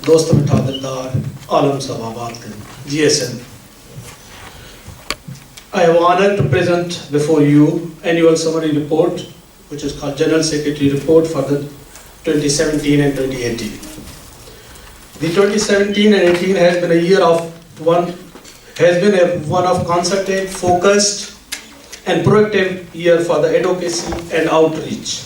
दोस्त मिठा दिलदार आलम सबाबात GSM. I have honored to present before you annual summary report, which is called General Secretary Report for the 2017 and 2018. The 2017 and 18 has been a year of one of concerted, focused, and proactive year for the advocacy and outreach.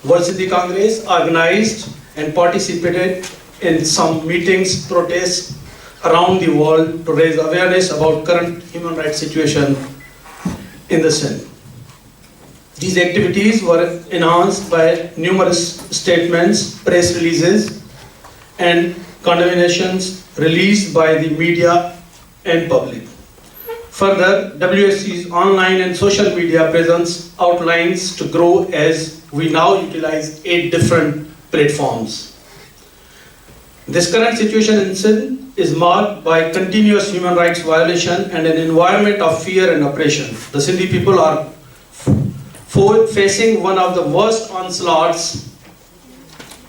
World Sindhi Congress organized and participated in some meetings, protests around the world to raise awareness about current human rights situation in the Sindh. These activities were enhanced by numerous statements, press releases, and condemnations released by the media and public. Further, WSC's online and social media presence outlines to grow as we now utilize 8 different platforms. This current situation in Sindh is marked by continuous human rights violation and an environment of fear and oppression. The Sindhi people are facing one of the worst onslaughts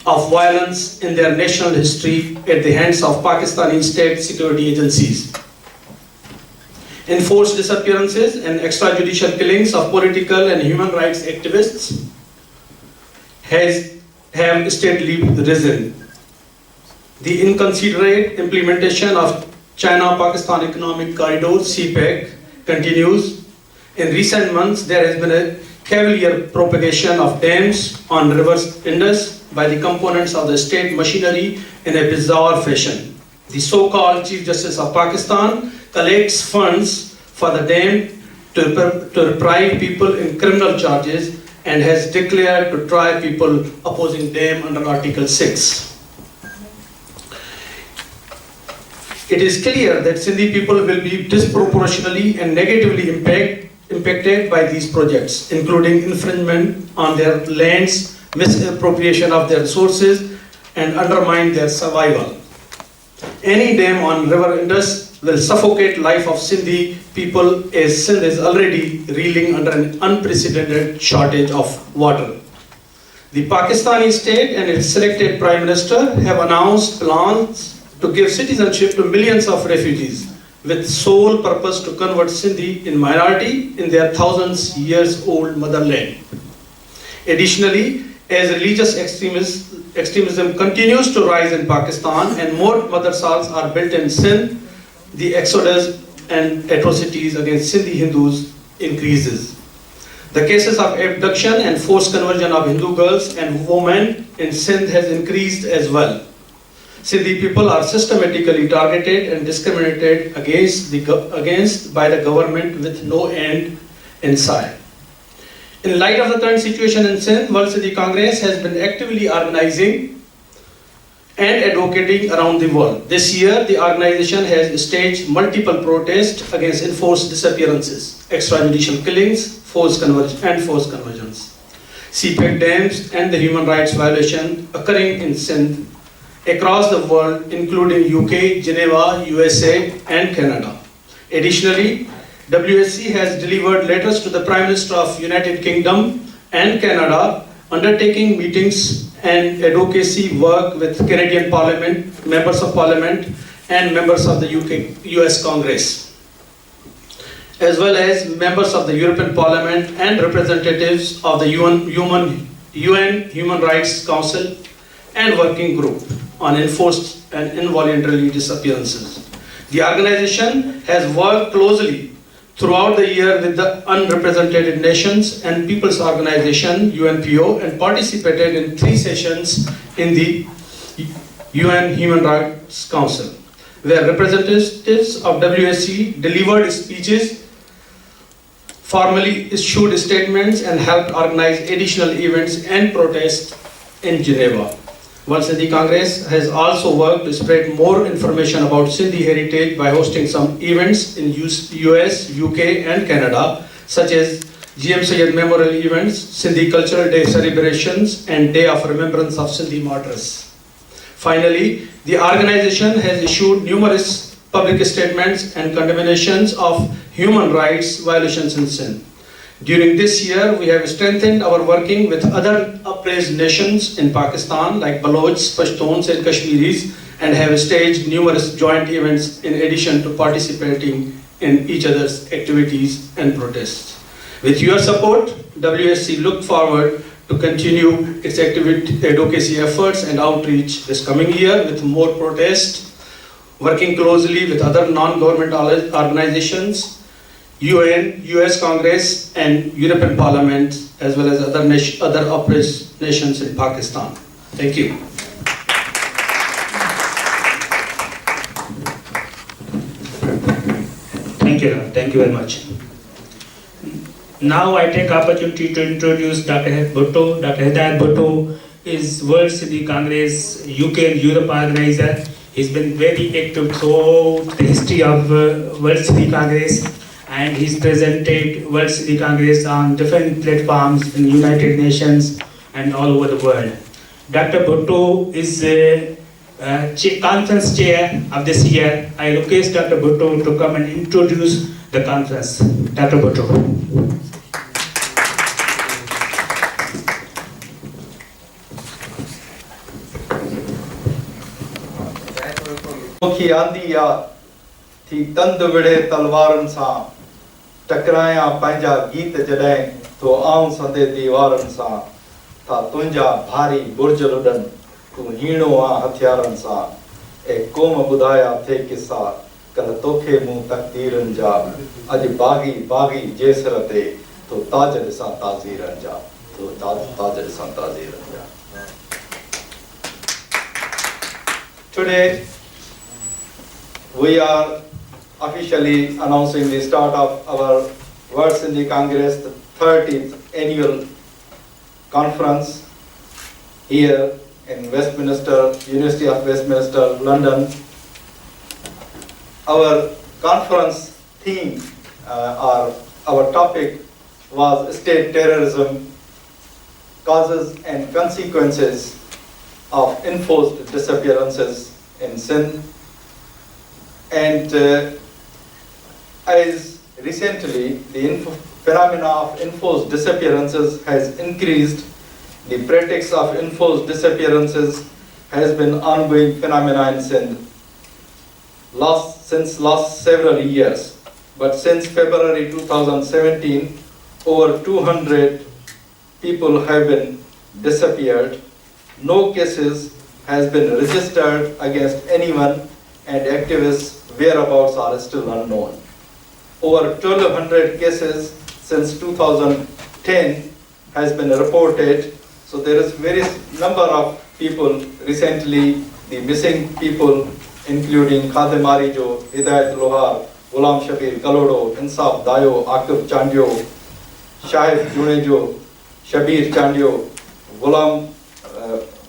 of violence in their national history at the hands of Pakistani state security agencies. Enforced disappearances and extrajudicial killings of political and human rights activists have steadily risen. The inconsiderate implementation of China-Pakistan Economic Corridor (CPEC) continues. In recent months, there has been a cavalier propagation of dams on River Indus by the components of the state machinery in a bizarre fashion. The so-called Chief Justice of Pakistan collects funds for the dam to deprive people in criminal charges and has declared to try people opposing dam under Article 6. It is clear that Sindhi people will be disproportionately and negatively impacted by these projects, including infringement on their lands, misappropriation of their resources, and undermine their survival. Any dam on River Indus will suffocate life of Sindhi people, as Sindh is already reeling under an unprecedented shortage of water. The Pakistani state and its selected Prime Minister have announced plans to give citizenship to millions of refugees, with sole purpose to convert Sindhi in minority in their thousands years old motherland. Additionally, as religious extremism continues to rise in Pakistan and more madrasas are built in Sindh, the exodus and atrocities against Sindhi Hindus increases. The cases of abduction and forced conversion of Hindu girls and women in Sindh has increased as well. Sindhi people are systematically targeted and discriminated against by the government with no end in sight. In light of the current situation in Sindh, World Sindhi Congress has been actively organizing and advocating around the world. This year, the organization has staged multiple protests against enforced disappearances, extrajudicial killings, forced conversions, CPEC dams, and the human rights violation occurring in Sindh across the world, including UK, Geneva, USA, and Canada. Additionally, WSC has delivered letters to the Prime Minister of United Kingdom and Canada, undertaking meetings and advocacy work with Canadian Parliament, members of Parliament, and members of the US Congress, as well as members of the European Parliament and representatives of the UN Human Rights Council and Working Group on enforced and involuntary disappearances. The organization has worked closely throughout the year with the Unrepresented Nations and People's Organization, UNPO, and participated in 3 sessions in the UN Human Rights Council, where representatives of WSC delivered speeches, formally issued statements, and helped organize additional events and protests in Geneva. World Sindhi Congress has also worked to spread more information about Sindhi heritage by hosting some events in US, UK, and Canada, such as GM Sayyid Memorial Events, Sindhi Cultural Day celebrations, and Day of Remembrance of Sindhi Martyrs. Finally, the organization has issued numerous public statements and condemnations of human rights violations in Sindh. During this year, we have strengthened our working with other oppressed nations in Pakistan like Balochs, Pashtuns, and Kashmiris, and have staged numerous joint events in addition to participating in each other's activities and protests. With your support, WSC look forward to continue its advocacy efforts and outreach this coming year with more protests, working closely with other non-government organizations, UN, US Congress, and European Parliament, as well as other oppressed nations in Pakistan. Thank you. Thank you very much. Now I take opportunity to introduce Dr. Bhutto. Dr. Hidayat Bhutto is World Sindhi Congress UK and Europe organizer. He's been very active throughout the history of World Sindhi Congress, and he's presented World Sindhi Congress on different platforms in the United Nations and all over the world. Dr. Bhutto is conference chair of this year. I request Dr. Bhutto to come and introduce the conference. Dr. Bhutto. की आंदी आ थी तंद विड़े तलवारन सां टकराया पंहिंजा गीत जॾहिं तो आऊं संदे दीवारन सां था तुंहिंजा भारी बुर्ज लुॾनि तूं हीणो आ हथियारन सां ए क़ौम ॿुधाया थे किसा कल तोखे मूं तक़दीरनि जा अॼु बाग़ी बाग़ी जेसर ते तो ताज ॾिसां ताज़ीरनि जा तो ताज ॾिसां ताज़ीरनि जा. Today we are officially announcing the start of our World Sindhi Congress, the 30th annual conference here in Westminster, University of Westminster, London. Our conference theme or our topic was state terrorism, causes and consequences of enforced disappearances in Sindh. And as recently the phenomena of enforced disappearances has increased, the practice of enforced disappearances has been ongoing phenomena in Sindh since last several years. But since February 2017, over 200 people have been disappeared. No cases has been registered against anyone, and activists' whereabouts are still unknown. Over 1,200 cases since 2010 has been reported. So there is various number of people recently, the missing people, including Khadim Arijo, Hidayat Lohar, Ghulam Shabir Kalodo, Insaf Dayo, Akif Chandyo, Shahid Junejo, Shabir Chandyo, Ghulam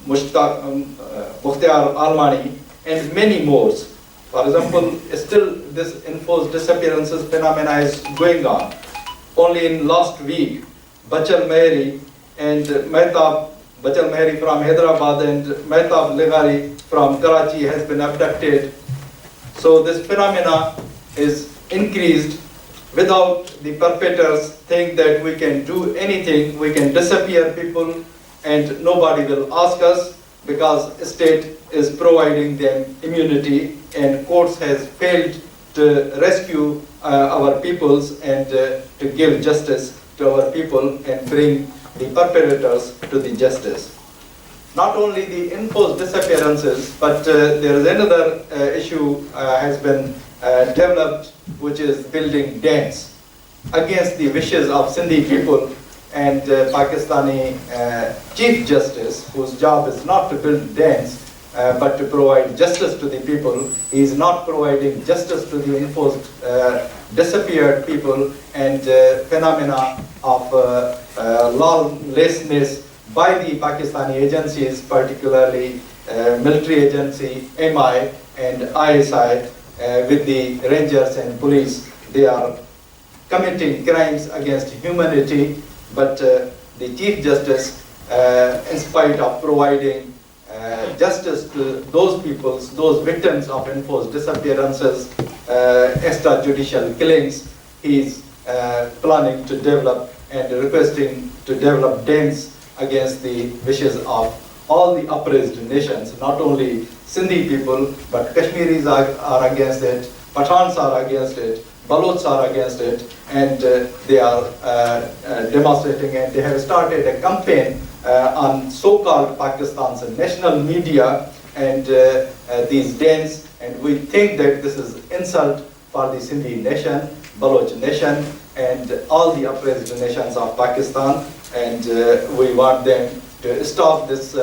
Mukhtiar Almani, and many more. For example, still this enforced disappearances phenomena is going on. Only in last week, Bachal Mehri and Mehtab, Bachal Mehri from Hyderabad and Mehtab Lighari from Karachi has been abducted. So this phenomena is increased without the perpetrators think that we can do anything, we can disappear people and nobody will ask us, because state is providing them immunity and courts has failed to rescue our peoples and to give justice to our people and bring the perpetrators to the justice. Not only the enforced disappearances, but there is another issue has been developed, which is building dams against the wishes of Sindhi people. And Pakistani Chief Justice, whose job is not to build dams, but to provide justice to the people, he is not providing justice to the enforced disappeared people and phenomena of lawlessness by the Pakistani agencies, particularly military agency, MI and ISI, with the rangers and police. They are committing crimes against humanity. But the Chief Justice, in spite of providing justice to those peoples, those victims of enforced disappearances, extrajudicial killings, he is planning to develop and requesting to develop dams against the wishes of all the oppressed nations, not only Sindhi people, but Kashmiris are against it, Pathans are against it, Balochs are against it, and they are demonstrating, and they have started a campaign on so-called Pakistan's national media and these dens, and we think that this is insult for the Sindhi nation, Baloch nation, and all the oppressed nations of Pakistan, and we want them to stop this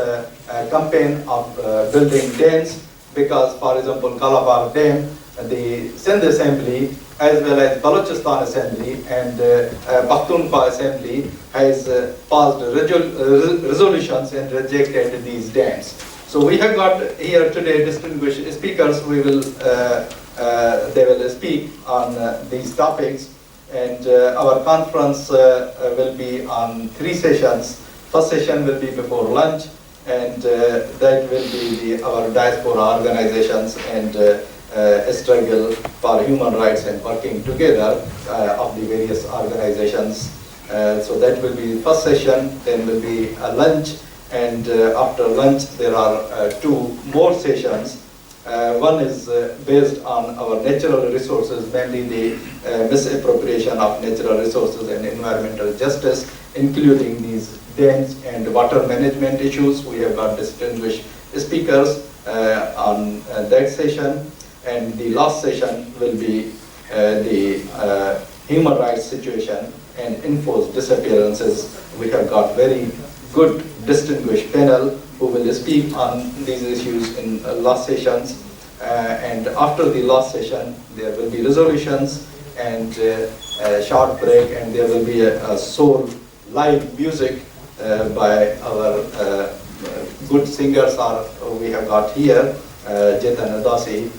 campaign of building dams, because, for example, Kalabagh Dam, the Sindh Assembly, as well as Balochistan Assembly and Pakhtunkhwa Assembly has passed resolutions and rejected these dams. So we have got here today distinguished speakers. We will, they will speak on these topics, and our conference will be on 3 sessions. First session will be before lunch, and that will be our diaspora organizations and struggle for human rights and working together of the various organizations. So that will be the first session. Then will be a lunch, and after lunch there are 2 more sessions. One is based on our natural resources, mainly the misappropriation of natural resources and environmental justice, including these dams and water management issues. We have got distinguished speakers on that session. And the last session will be the human rights situation and enforced disappearances. We have got very good distinguished panel who will speak on these issues in last sessions. And after the last session, there will be resolutions and a short break, and there will be a soul live music by our good singers we have got here, Jetan Adasi,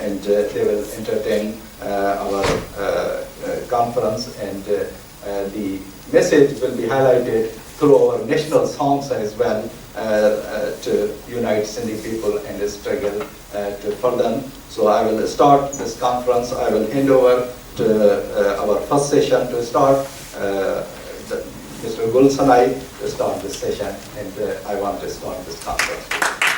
and they will entertain our conference, and the message will be highlighted through our national songs as well, to unite Sindhi people and struggle for them. So I will start this conference. I will hand over to our first session to start, Mr. Gul Sanai to start this session, and I want to start this conference.